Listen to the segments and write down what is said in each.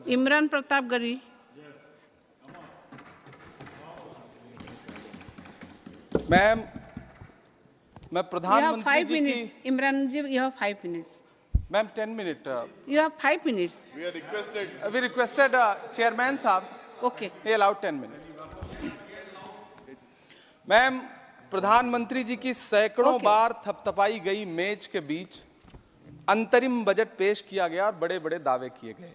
Imran Pratapgarhi. Ma'am, मैं प्रधानमंत्री जी की Imran ji, you have 5 minutes. Ma'am 10 minute You have 5 minutes. We requested chairman साहब, Okay. he allowed 10 minutes. Ma'am, प्रधानमंत्री जी की सैकड़ों बार थपथपाई गई मेज के बीच अंतरिम बजट पेश किया गया और बड़े बड़े दावे किए गए।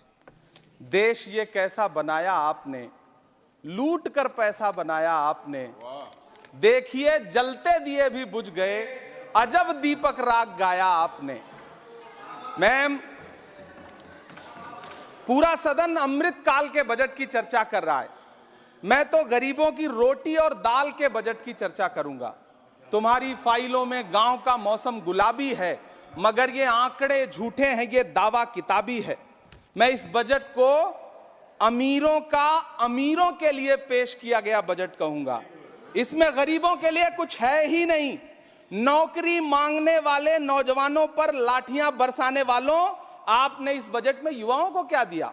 देश ये कैसा बनाया आपने, लूट कर पैसा बनाया आपने, देखिए जलते दिए भी बुझ गए, अजब दीपक राग गाया आपने। मैम, पूरा सदन अमृत काल के बजट की चर्चा कर रहा है, मैं तो गरीबों की रोटी और दाल के बजट की चर्चा करूंगा। तुम्हारी फाइलों में गांव का मौसम गुलाबी है, मगर ये आंकड़े झूठे हैं, ये दावा किताबी है। मैं इस बजट को अमीरों का अमीरों के लिए पेश किया गया बजट कहूंगा। इसमें गरीबों के लिए कुछ है ही नहीं। नौकरी मांगने वाले नौजवानों पर लाठियां बरसाने वालों, आपने इस बजट में युवाओं को क्या दिया?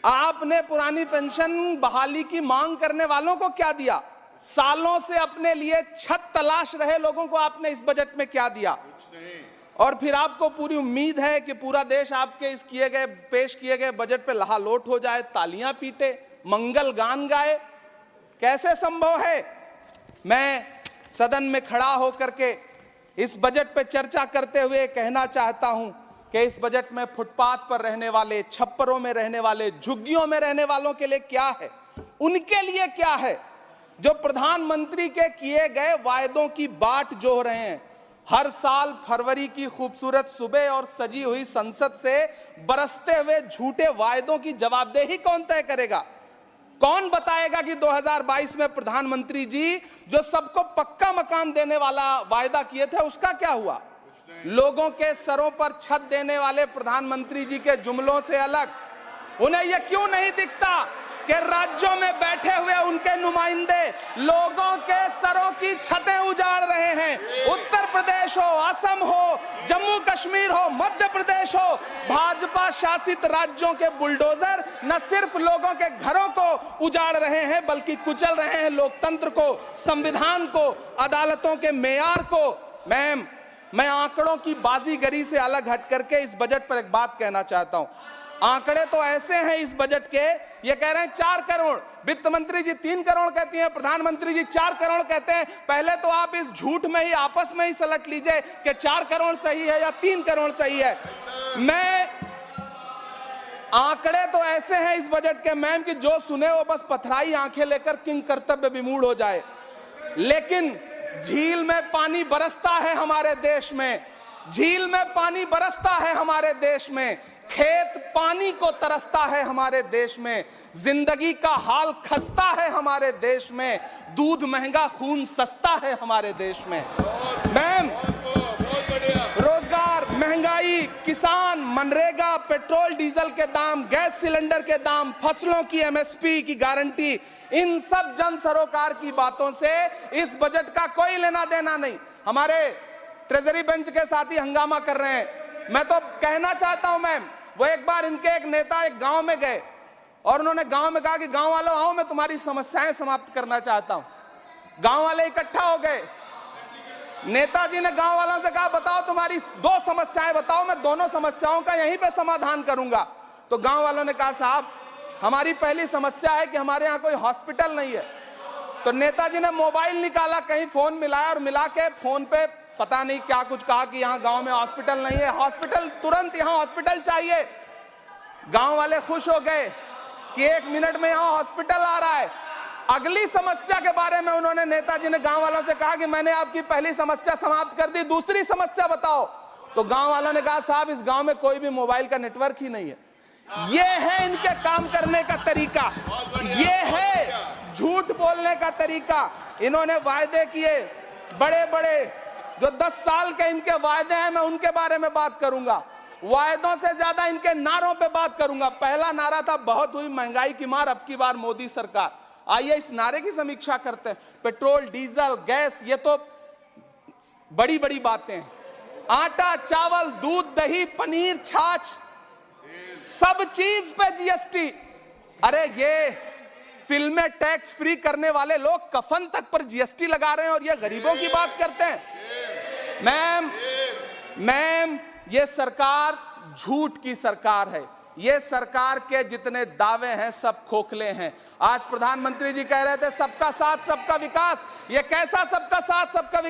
आपने पुरानी पेंशन बहाली की मांग करने वालों को क्या दिया? सालों से अपने लिए छत तलाश रहे लोगों को आपने इस बजट में क्या दिया? और फिर आपको पूरी उम्मीद है कि पूरा देश आपके इस पेश किए गए बजट पे लहालोट हो जाए, तालियां पीटे, मंगल गान गाए। कैसे संभव है? मैं सदन में खड़ा होकर के इस बजट पे चर्चा करते हुए कहना चाहता हूं कि इस बजट में फुटपाथ पर रहने वाले, छप्परों में रहने वाले, झुग्गियों में रहने वालों के लिए क्या है, उनके लिए क्या है जो प्रधानमंत्री के किए गए वायदों की बाट जोह रहे हैं। हर साल फरवरी की खूबसूरत सुबह और सजी हुई संसद से बरसते हुए झूठे वायदों की जवाबदेही कौन तय करेगा? कौन बताएगा कि 2022 में प्रधानमंत्री जी जो सबको पक्का मकान देने वाला वायदा किए थे उसका क्या हुआ? लोगों के सरों पर छत देने वाले प्रधानमंत्री जी के जुमलों से अलग उन्हें यह क्यों नहीं दिखता कि राज्यों में बैठे हुए उनके नुमाइंदे लोगों के सरों की छतें उजाड़ रहे हैं? उत्तर प्रदेश हो, असम हो, जम्मू कश्मीर हो, मध्य प्रदेश हो, भाजपा शासित राज्यों के बुलडोजर न सिर्फ लोगों के घरों को उजाड़ रहे हैं बल्कि कुचल रहे हैं लोकतंत्र को, संविधान को, अदालतों के मेयार को। मैम, मैं आंकड़ों की बाजीगरी से अलग हट करके इस बजट पर एक बात कहना चाहता हूं। आंकड़े तो ऐसे हैं इस बजट के, ये कह रहे हैं 4 करोड़, वित्त मंत्री जी 3 करोड़ कहती हैं, प्रधानमंत्री जी 4 करोड़ कहते हैं। पहले तो आप इस झूठ में ही आपस में ही सलट लीजिए कि 4 करोड़ सही है या 3 करोड़ सही है। मैं आंकड़े तो ऐसे हैं इस बजट के मैम कि जो सुने वो बस पथराई आंखें लेकर किंग कर्तव्य विमूढ़ हो जाए। लेकिन झील में पानी बरसता है हमारे देश में, झील में पानी बरसता है हमारे देश में, खेत पानी को तरसता है हमारे देश में, जिंदगी का हाल खस्ता है हमारे देश में, दूध महंगा खून सस्ता है हमारे देश में। मैम, रोजगार, महंगाई, किसान, मनरेगा, पेट्रोल डीजल के दाम, गैस सिलेंडर के दाम, फसलों की एमएसपी की गारंटी, इन सब जन सरोकार की बातों से इस बजट का कोई लेना देना नहीं। हमारे ट्रेजरी बेंच के साथी हंगामा कर रहे हैं। मैं तो कहना चाहता हूं मैम, वो एक बार इनके एक नेता एक गांव में गए और उन्होंने गांव में कहा कि गांव वालों आओ, मैं तुम्हारी समस्याएं समाप्त करना चाहता हूं। गांव वाले इकट्ठा हो गए। नेताजी ने गांव वालों से कहा बताओ तुम्हारी 2 समस्याएं बताओ, मैं दोनों समस्याओं का यहीं पे समाधान करूंगा। तो गांव वालों ने कहा साहब हमारी पहली समस्या है कि हमारे यहाँ कोई हॉस्पिटल नहीं है। तो नेताजी ने मोबाइल निकाला, कहीं फोन मिलाया और मिला के फोन पे पता नहीं क्या कुछ कहा कि यहाँ गांव में हॉस्पिटल नहीं है, हॉस्पिटल तुरंत, यहाँ हॉस्पिटल चाहिए। गांव वाले खुश हो गए कि 1 मिनट में यहाँ हॉस्पिटल आ रहा है। अगली समस्या के बारे में उन्होंने, नेताजी ने गांव वालों से कहा कि मैंने आपकी पहली समस्या समाप्त कर दी, दूसरी समस्या बताओ। तो गांव वालों ने कहा साहब इस गांव में कोई भी मोबाइल का नेटवर्क ही नहीं है। ये है इनके काम करने का तरीका, ये है झूठ बोलने का तरीका। इन्होंने वायदे किए बड़े बड़े, जो 10 साल के इनके वायदे हैं मैं उनके बारे में बात करूंगा। वायदों से ज्यादा इनके नारों पे बात करूंगा। पहला नारा था बहुत हुई महंगाई की मार, अब की बार मोदी सरकार। आइए इस नारे की समीक्षा करते हैं। पेट्रोल, डीजल, गैस, ये तो बड़ी बड़ी बातें हैं। आटा, चावल, दूध, दही, पनीर, छाछ, सब चीज पे जीएसटी। अरे ये फिल्में टैक्स फ्री करने वाले लोग कफन तक पर जीएसटी लगा रहे हैं और ये गरीबों की बात करते हैं। मैम ये सरकार झूठ की सरकार है। ये सरकार के जितने दावे हैं सब खोखले हैं। आज प्रधानमंत्री जी कह रहे थे सबका साथ सबका विकास। ये कैसा सबका साथ सबका विकास?